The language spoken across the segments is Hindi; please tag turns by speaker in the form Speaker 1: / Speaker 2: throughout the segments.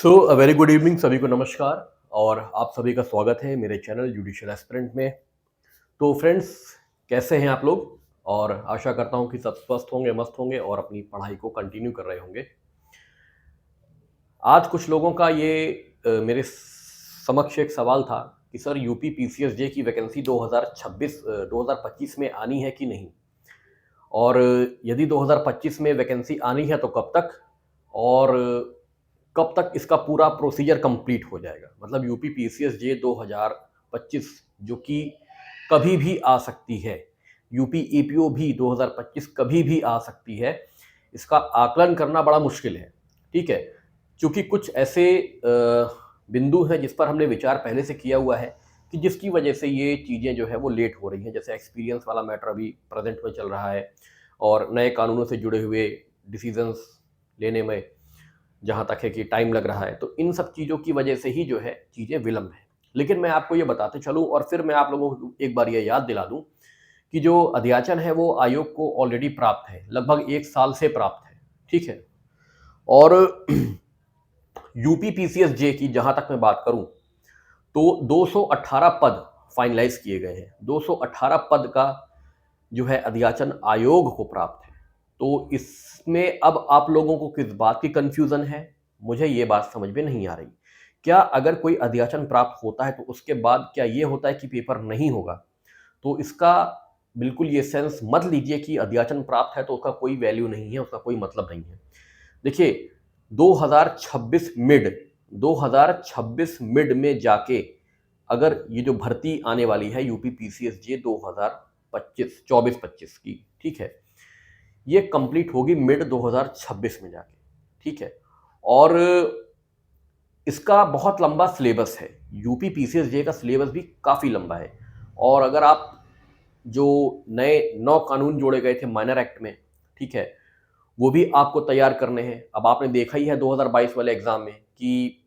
Speaker 1: अ वेरी गुड इवनिंग सभी को नमस्कार और आप सभी का स्वागत है मेरे चैनल जुडिशियल एस्पिरेंट में। तो फ्रेंड्स, कैसे हैं आप लोग? और आशा करता हूं कि सब स्वस्थ होंगे, मस्त होंगे और अपनी पढ़ाई को कंटिन्यू कर रहे होंगे। आज कुछ लोगों का मेरे समक्ष एक सवाल था कि सर यूपी पीसीएस की वैकेंसी 2025 में आनी है कि नहीं? और यदि 2025 में वैकेंसी आनी है तो कब तक? और कब तक इसका पूरा प्रोसीजर कंप्लीट हो जाएगा? मतलब यूपी पीसीएस जे 2025 जो कि कभी भी आ सकती है, यूपी ईपीओ भी 2025 कभी भी आ सकती है। इसका आकलन करना बड़ा मुश्किल है, ठीक है? चूँकि कुछ ऐसे बिंदु हैं जिस पर हमने विचार पहले से किया हुआ है कि जिसकी वजह से ये चीज़ें जो है वो लेट हो रही हैं। जैसे एक्सपीरियंस वाला मैटर अभी प्रेज़ेंट में चल रहा है और नए कानूनों से जुड़े हुए डिसीज़न्स लेने में जहाँ तक है कि टाइम लग रहा है, तो इन सब चीज़ों की वजह से ही जो है चीज़ें विलंब हैं। लेकिन मैं आपको ये बताते चलूँ और फिर मैं आप लोगों को एक बार ये याद दिला दूँ कि जो अध्याचन है वो आयोग को ऑलरेडी प्राप्त है, लगभग 1 साल से प्राप्त है, ठीक है? और यूपी पीसीएस जे की जहाँ तक मैं बात करूँ, तो 218 पद फाइनलाइज़ किए गए हैं। 218 पद का जो है अध्याचन आयोग को प्राप्त है। तो इसमें अब आप लोगों को किस बात की कन्फ्यूज़न है? मुझे ये बात समझ में नहीं आ रही। क्या अगर कोई अध्याचन प्राप्त होता है तो उसके बाद क्या ये होता है कि पेपर नहीं होगा? तो इसका बिल्कुल ये सेंस मत लीजिए कि अध्याचन प्राप्त है तो उसका कोई वैल्यू नहीं है, उसका कोई मतलब नहीं है। देखिए, 2026 मिड में जाके अगर ये जो भर्ती आने वाली है यूपी पीसीएस जे 2025 24-25 की, ठीक है? ये कंप्लीट होगी मिड 2026 में जाके, ठीक है? और इसका बहुत लंबा सिलेबस है। यूपी पीसीएस जे का सिलेबस भी काफ़ी लंबा है और अगर आप जो नए 9 कानून जोड़े गए थे माइनर एक्ट में, ठीक है? वो भी आपको तैयार करने हैं। अब आपने देखा ही है 2022 वाले एग्ज़ाम में कि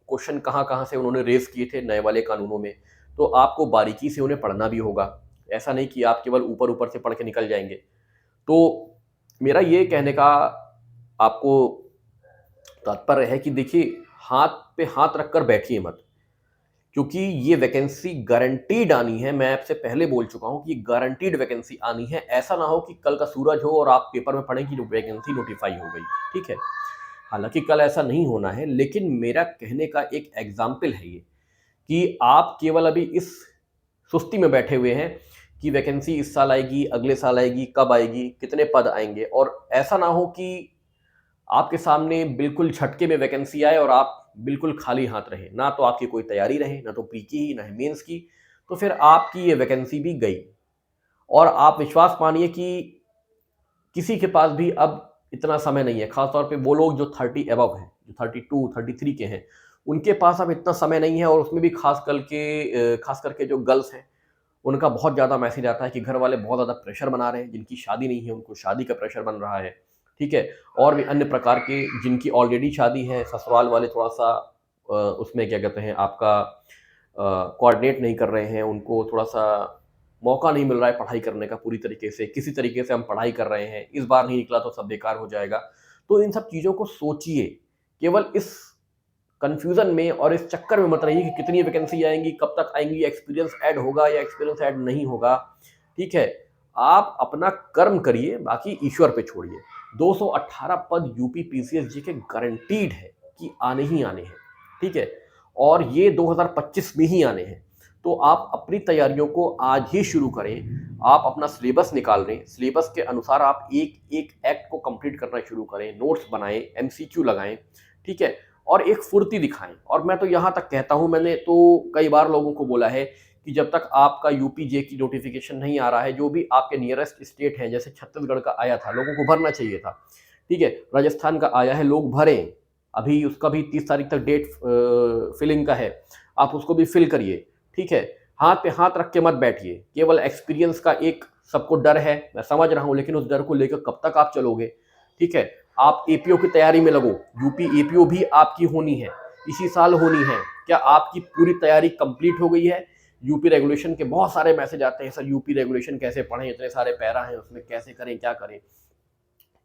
Speaker 1: क्वेश्चन कहाँ-कहाँ से उन्होंने रेज़ किए थे नए वाले कानूनों में, तो आपको बारीकी से उन्हें पढ़ना भी होगा। ऐसा नहीं कि आप केवल ऊपर-ऊपर से पढ़ के निकल जाएँगे। तो मेरा ये कहने का आपको तात्पर्य है कि देखिए, हाथ पे हाथ रखकर बैठिए मत, क्योंकि ये वैकेंसी गारंटीड आनी है। मैं आपसे पहले बोल चुका हूँ कि गारंटीड वैकेंसी आनी है। ऐसा ना हो कि कल का सूरज हो और आप पेपर में पढ़ें कि वैकेंसी नोटिफ़ाई हो गई, ठीक है? हालाँकि कल ऐसा नहीं होना है, लेकिन मेरा कहने का एक एग्ज़ाम्पल है ये कि आप केवल अभी इस सुस्ती में बैठे हुए हैं कि वैकेंसी इस साल आएगी, अगले साल आएगी, कब आएगी, कितने पद आएँगे और ऐसा ना हो कि आपके सामने बिल्कुल झटके में वैकेंसी आए और आप बिल्कुल खाली हाथ रहें। ना तो आपकी कोई तैयारी रहे, ना तो प्री की, ना मेंस की, तो फिर आपकी ये वैकेंसी भी गई। और आप विश्वास मानिए कि किसी के पास भी अब इतना समय नहीं है, ख़ास तौर पे वो लोग जो 30 अबव हैं, जो 32, 33 के हैं, उनके पास अब इतना समय नहीं है और उसमें भी ख़ास करके जो गर्ल्स हैं, उनका बहुत ज़्यादा मैसेज आता है कि घर वाले बहुत ज़्यादा प्रेशर बना रहे हैं, जिनकी शादी नहीं है, उनको शादी का प्रेशर बन रहा है, ठीक है? और भी अन्य प्रकार के जिनकी ऑलरेडी शादी है, ससुराल वाले थोड़ा-सा उसमें क्या कहते हैं आपका कोऑर्डिनेट नहीं कर रहे हैं, उनको थोड़ा-सा मौका नहीं मिल रहा है पढ़ाई करने का पूरी तरीके से, किसी तरीके से हम पढ़ाई कर रहे हैं, इस बार नहीं निकला तो सब बेकार हो जाएगा। तो इन सब चीज़ों को सोचिए, केवल इस कन्फ्यूज़न में और इस चक्कर में मत रहिए कि कितनी वैकेंसी आएँगी, कब तक आएँगी, एक्सपीरियंस ऐड होगा या एक्सपीरियंस ऐड नहीं होगा, ठीक है? आप अपना कर्म करिए, बाकी ईश्वर पे छोड़िए। 218 पद यूपी पीसीएस जी के गारंटीड है कि आने ही आने हैं, ठीक है? और ये 2025 में ही आने हैं। तो आप अपनी तैयारियों को आज ही शुरू करें। आप अपना सिलेबस निकाल लें, सिलेबस के अनुसार आप एक-एक एक्ट को कंप्लीट करना शुरू करें, नोट्स बनाएँ, एमसीक्यू लगाएँ, ठीक है? और एक फुर्ती दिखाएँ। और मैं तो यहाँ तक कहता हूँ, मैंने तो कई बार लोगों को बोला है कि जब तक आपका यूपी जे की नोटिफ़िकेशन नहीं आ रहा है, जो भी आपके नियरेस्ट स्टेट हैं, जैसे छत्तीसगढ़ का आया था, लोगों को भरना चाहिए था, ठीक है? राजस्थान का आया है, लोग भरें। अभी उसका भी 30 तारीख तक डेट फिलिंग का है, आप उसको भी फिल करिए, ठीक है? हाथ पे हाथ रख के मत बैठिए। केवल एक्सपीरियंस का एक सबको डर है, मैं समझ रहा हूँ, लेकिन उस डर को लेकर कब तक आप चलोगे, ठीक है? आप एपीओ की तैयारी में लगो, यूपी एपीओ भी आपकी होनी है, इसी साल होनी है। क्या आपकी पूरी तैयारी कंप्लीट हो गई है? यूपी रेगुलेशन के बहुत सारे मैसेज आते हैं, सर यूपी रेगुलेशन कैसे पढ़ें, इतने सारे पैरा हैं उसमें, कैसे करें, क्या करें?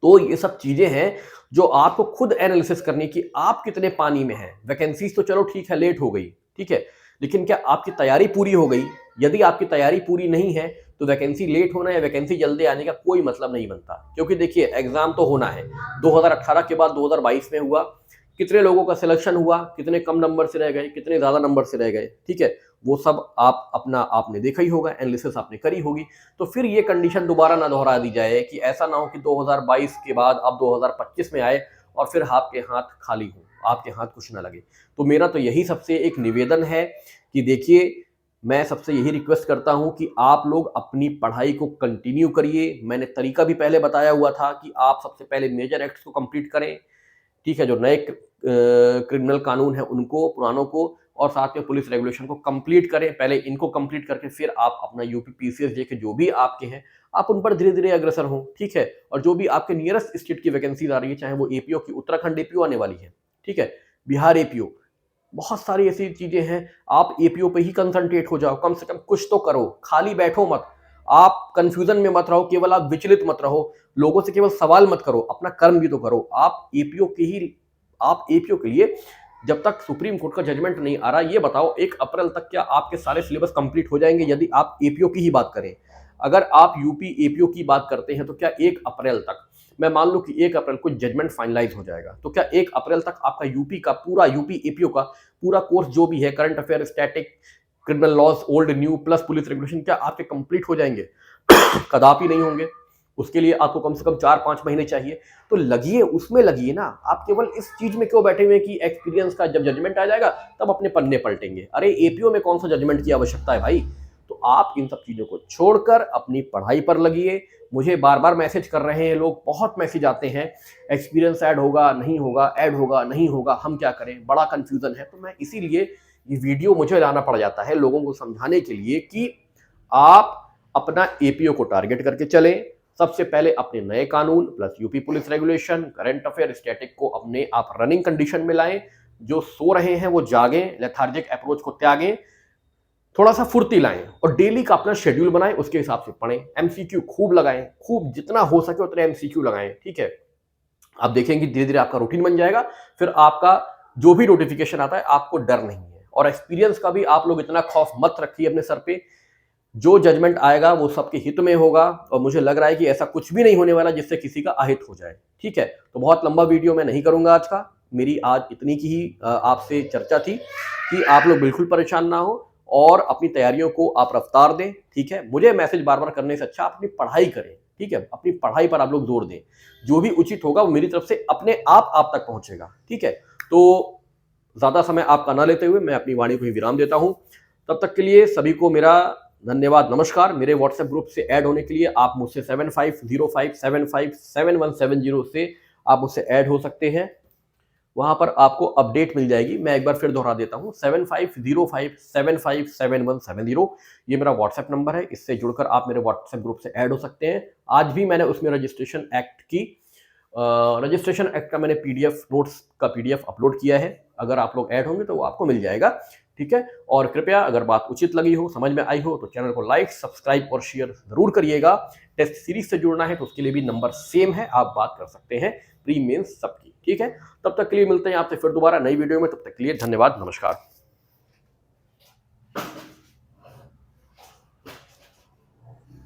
Speaker 1: तो ये सब चीजें हैं जो आपको खुद एनालिसिस करनी कि आप कितने पानी में हैं। वैकेंसीज तो चलो ठीक है, लेट हो गई, ठीक है, लेकिन क्या आपकी तैयारी पूरी हो गई? यदि आपकी तैयारी पूरी नहीं है तो वैकेंसी लेट होना या वैकेंसी जल्दी आने का कोई मतलब नहीं बनता। क्योंकि देखिए, एग्जाम तो होना है, 2018 के बाद 2022 में हुआ, कितने लोगों का सिलेक्शन हुआ, कितने कम नंबर से रह गए, कितने ज्यादा नंबर से रह गए, ठीक है, वो सब आप अपना आपने देखा ही होगा, एनालिसिस आपने करी होगी। तो फिर ये कंडीशन दोबारा ना दोहरा दी जाए कि ऐसा ना हो कि 2022 के बाद अब 2025 में आए और फिर आपके हाथ खाली हो, आपके हाथ कुछ ना लगे। तो मेरा तो यही सबसे एक निवेदन है कि देखिए, मैं सबसे यही रिक्वेस्ट करता हूं कि आप लोग अपनी पढ़ाई को कंटिन्यू करिए। मैंने तरीका भी पहले बताया हुआ था कि आप सबसे पहले मेजर एक्ट्स को कंप्लीट करें, ठीक है, जो नए क्रिमिनल कानून है उनको, पुरानों को, और साथ में पुलिस रेगुलेशन को कंप्लीट करें। पहले इनको कंप्लीट करके फिर आप अपना यूपी पीसीएस के जो भी आपके हैं आप उन पर धीरे धीरे अग्रसर हों, ठीक है। और जो भी आपके नियरेस्ट स्टेट की वैकेंसीज आ रही है, चाहे वो एपीओ की, उत्तराखंड एपीओ आने वाली है, ठीक है, बिहार एपीओ, बहुत सारी ऐसी चीजें हैं, आप एपीओ पे ही कंसंट्रेट हो जाओ, कम से कम कुछ तो करो, खाली बैठो मत, आप कंफ्यूजन में मत रहो, केवल आप विचलित मत रहो, लोगों से केवल सवाल मत करो, अपना कर्म भी तो करो। आप एपीओ के लिए जब तक सुप्रीम कोर्ट का जजमेंट नहीं आ रहा, ये बताओ 1 अप्रैल तक क्या आपके सारे सिलेबस कंप्लीट हो जाएंगे? यदि आप एपीओ की ही बात करें, अगर आप यूपी एपीओ की बात करते हैं तो क्या 1 अप्रैल तक, मैं मान लूं कि 1 अप्रैल को जजमेंट फाइनलाइज हो जाएगा, तो क्या 1 अप्रैल तक आपका यूपी का पूरा, यूपी एपीओ का पूरा कोर्स जो भी है, current affair, static, criminal laws old new plus police regulation, क्या आपके कंप्लीट हो जाएंगे? कदापि नहीं होंगे। उसके लिए आपको कम से कम 4-5 महीने चाहिए। तो लगिए, उसमें लगिए ना। आप केवल इस चीज में क्यों बैठे हुए कि एक्सपीरियंस का जब जजमेंट आ जाएगा तब अपने पन्ने पलटेंगे? अरे एपीओ में कौन सा जजमेंट की आवश्यकता है भाई? तो आप इन सब चीजों को छोड़कर अपनी पढ़ाई पर लगिए। मुझे बार बार मैसेज कर रहे हैं लोग, बहुत मैसेज आते हैं, एक्सपीरियंस ऐड होगा नहीं होगा, ऐड होगा नहीं होगा, हम क्या करें, बड़ा कंफ्यूजन है। तो मैं इसीलिए ये वीडियो मुझे लाना पड़ जाता है लोगों को समझाने के लिए कि आप अपना एपीओ को टारगेट करके चलें। सबसे पहले अपने नए कानून plus UP police regulation, current affair, static को अपने आप रनिंग कंडीशन में लाएं। जो सो रहे हैं वो जागें, लेथार्जिक अप्रोच को त्यागें, थोड़ा सा फुर्ती लाएं और डेली का अपना शेड्यूल बनाएं, उसके हिसाब से पढ़ें। एमसीक्यू खूब लगाएं, खूब जितना हो सके उतने एमसीक्यू लगाएं, ठीक है। आप देखेंगे धीरे धीरे आपका रूटीन बन जाएगा, फिर आपका जो भी नोटिफिकेशन आता है आपको डर नहीं है। और एक्सपीरियंस का भी आप लोग इतना खौफ मत रखिए अपने सर पे, जो जजमेंट आएगा वो सबके हित में होगा। और मुझे लग रहा है कि ऐसा कुछ भी नहीं होने वाला जिससे किसी का अहित हो जाए, ठीक है। तो बहुत लंबा वीडियो मैं नहीं करूंगा आज का, मेरी आज इतनी की ही आपसे चर्चा थी कि आप लोग बिल्कुल परेशान ना हो और अपनी तैयारियों को आप रफ्तार दें, ठीक है। मुझे मैसेज बार बार करने से अच्छा अपनी पढ़ाई करें, ठीक है, अपनी पढ़ाई पर आप लोग जोर दें। जो भी उचित होगा वो मेरी तरफ से अपने आप तक पहुंचेगा, ठीक है। तो ज्यादा समय आपका ना लेते हुए मैं अपनी वाणी को ही विराम देता हूं। तब तक के लिए सभी को मेरा धन्यवाद, नमस्कार। मेरे व्हाट्सएप ग्रुप से ऐड होने के लिए आप मुझसे 7505757170 से आप मुझसे ऐड हो सकते हैं। वहां पर आपको अपडेट मिल जाएगी। मैं एक बार फिर दोहरा देता हूं, 7505757170 ये मेरा व्हाट्सएप नंबर है। इससे जुड़कर आप मेरे व्हाट्सएप ग्रुप से ऐड हो सकते हैं। आज भी मैंने उसमें रजिस्ट्रेशन एक्ट का मैंने पीडीएफ, नोट्स का पीडीएफ अपलोड किया है। अगर आप लोग ऐड होंगे तो वो आपको मिल जाएगा, ठीक है। और कृपया अगर बात उचित लगी हो, समझ में आई हो, तो चैनल को लाइक, सब्सक्राइब और शेयर जरूर करिएगा। टेस्ट सीरीज से जुड़ना है तो उसके लिए भी नंबर सेम है, आप बात कर सकते हैं, प्री मेंस सबकी, ठीक है। तब तक के लिए मिलते हैं आपसे फिर दोबारा नई वीडियो में। तब तक के लिए धन्यवाद, नमस्कार।